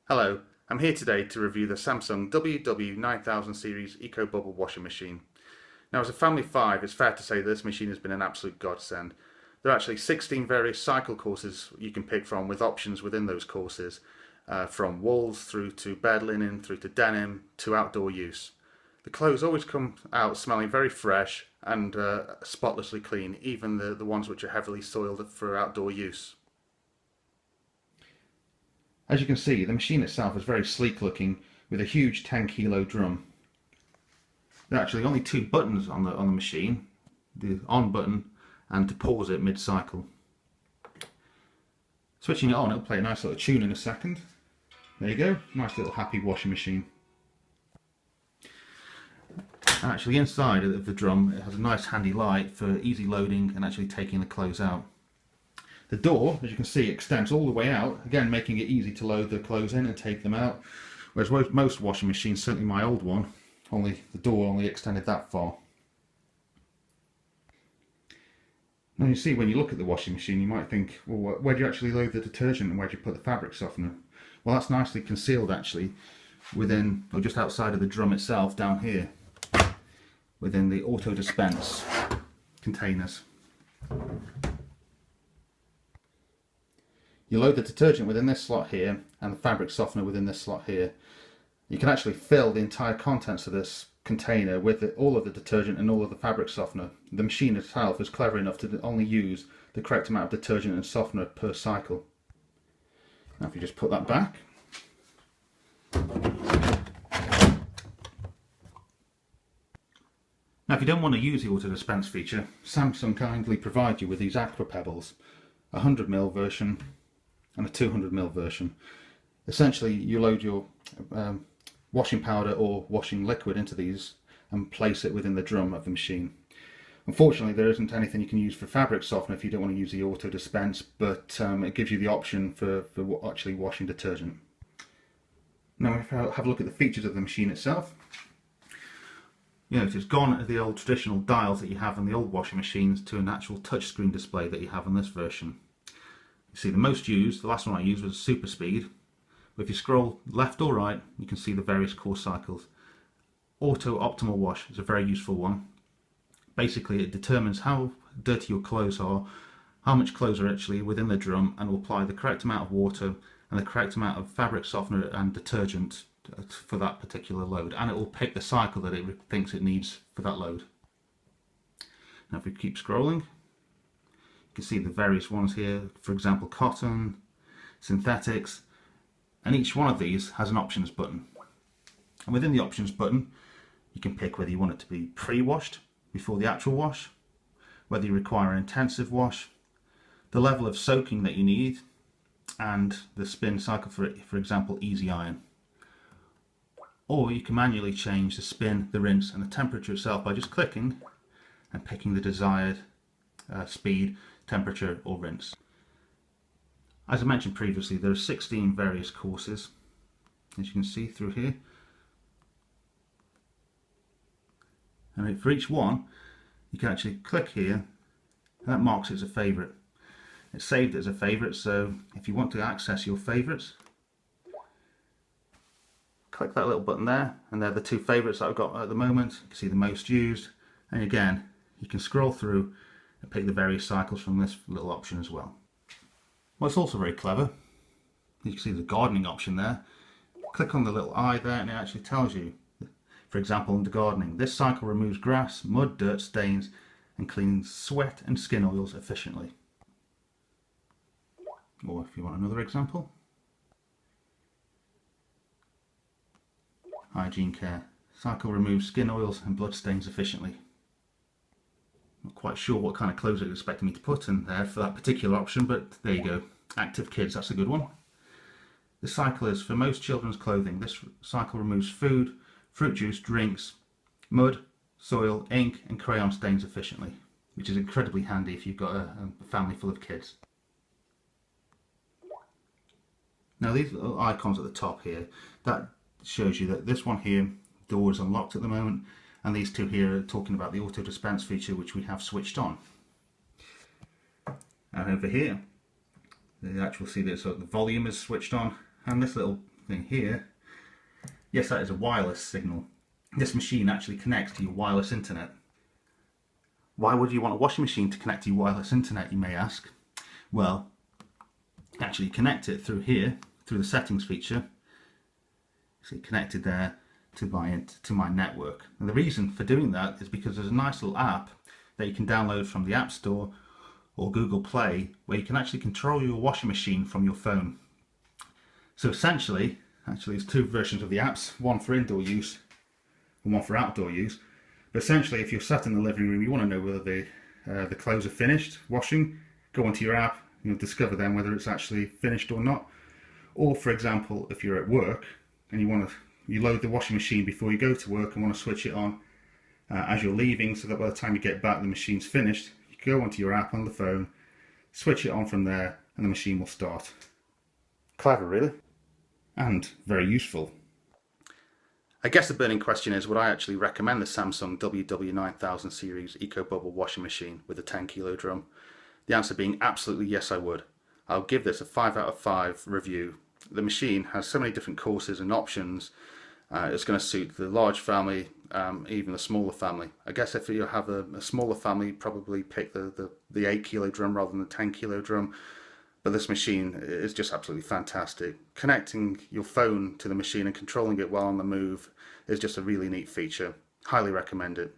Hello, I'm here today to review the Samsung WW9000 series Eco Bubble washing machine. Now, as a family of 5, it's fair to say that this machine has been an absolute godsend. There are actually 16 various cycle courses you can pick from, with options within those courses, from wools through to bed linen, through to denim, to outdoor use. The clothes always come out smelling very fresh and spotlessly clean, even the ones which are heavily soiled for outdoor use. As you can see, the machine itself is very sleek looking, with a huge 10 kilo drum. There are actually only 2 buttons on the machine, the on button and to pause it mid-cycle. Switching it on, it'll play a nice little tune in a second. There you go, nice little happy washing machine. And actually inside of the drum it has a nice handy light for easy loading and actually taking the clothes out. The door, as you can see, extends all the way out, again making it easy to load the clothes in and take them out, whereas most washing machines, certainly my old one, the door only extended that far. Now you see, when you look at the washing machine, you might think, well, where do you actually load the detergent and where do you put the fabric softener? Well, that's nicely concealed actually within, or just outside of the drum itself, down here, within the auto dispense containers. You load the detergent within this slot here and the fabric softener within this slot here. You can actually fill the entire contents of this container with all of the detergent and all of the fabric softener. The machine itself is clever enough to only use the correct amount of detergent and softener per cycle. Now if you just put that back. Now if you don't want to use the auto dispense feature, Samsung kindly provide you with these aqua pebbles, a 100ml version and a 200ml version. Essentially you load your washing powder or washing liquid into these and place it within the drum of the machine. Unfortunately there isn't anything you can use for fabric softener if you don't want to use the auto dispense, but it gives you the option for actually washing detergent. Now if I have a look at the features of the machine itself, you notice it's gone the old traditional dials that you have in the old washing machines to an actual touchscreen display that you have on this version. You see the most used, the last one I used was super speed. But if you scroll left or right, you can see the various course cycles. Auto optimal wash is a very useful one. Basically it determines how dirty your clothes are, how much clothes are actually within the drum, and will apply the correct amount of water and the correct amount of fabric softener and detergent for that particular load, and it will pick the cycle that it thinks it needs for that load. Now if we keep scrolling, you can see the various ones here, for example cotton, synthetics, and each one of these has an options button. And within the options button you can pick whether you want it to be pre-washed before the actual wash, whether you require an intensive wash, the level of soaking that you need, and the spin cycle for example easy iron. Or you can manually change the spin, the rinse and the temperature itself by just clicking and picking the desired speed, temperature or rinse. As I mentioned previously, there are 16 various courses, as you can see through here, and for each one you can actually click here and that marks it as a favourite. It's saved as a favourite, so if you want to access your favourites, click that little button there, and they're the 2 favourites that I've got at the moment. You can see the most used, and again you can scroll through and pick the various cycles from this little option as well. What's also very clever, you can see the gardening option there. Click on the little eye there and it actually tells you, for example under gardening, this cycle removes grass, mud, dirt, stains and cleans sweat and skin oils efficiently. Or if you want another example, hygiene care, cycle removes skin oils and blood stains efficiently. Not quite sure what kind of clothes it expected me to put in there for that particular option, but there you go. Active kids, that's a good one. The cycle is for most children's clothing. This cycle removes food, fruit juice, drinks, mud, soil, ink and crayon stains efficiently, which is incredibly handy if you've got a family full of kids. Now these little icons at the top here, that shows you that this one here, door is unlocked at the moment, and these 2 here are talking about the auto dispense feature, which we have switched on. And over here you actually see that the volume is switched on, and this little thing here, yes, that is a wireless signal. This machine actually connects to your wireless internet. Why would you want a washing machine to connect to your wireless internet, you may ask? Well, actually connect it through here, through the settings feature. See, connected there to my network. And the reason for doing that is because there's a nice little app that you can download from the App Store or Google Play, where you can actually control your washing machine from your phone. So essentially, there's two versions of the apps, one for indoor use and one for outdoor use. But essentially, if you're sat in the living room, you want to know whether the clothes are finished washing, go onto your app, you'll discover then whether it's actually finished or not. Or for example, if you're at work and you load the washing machine before you go to work and want to switch it on as you're leaving, so that by the time you get back the machine's finished, you go onto your app on the phone, switch it on from there, and the machine will start. Clever, really? And very useful. I guess the burning question is, would I actually recommend the Samsung WW9000 series EcoBubble washing machine with a 10 kilo drum? The answer being absolutely yes, I would. I'll give this a 5 out of 5 review. The machine has so many different courses and options. It's going to suit the large family, even the smaller family. I guess if you have a smaller family, probably pick the 8 kilo drum rather than the 10 kilo drum. But this machine is just absolutely fantastic. Connecting your phone to the machine and controlling it while on the move is just a really neat feature. Highly recommend it.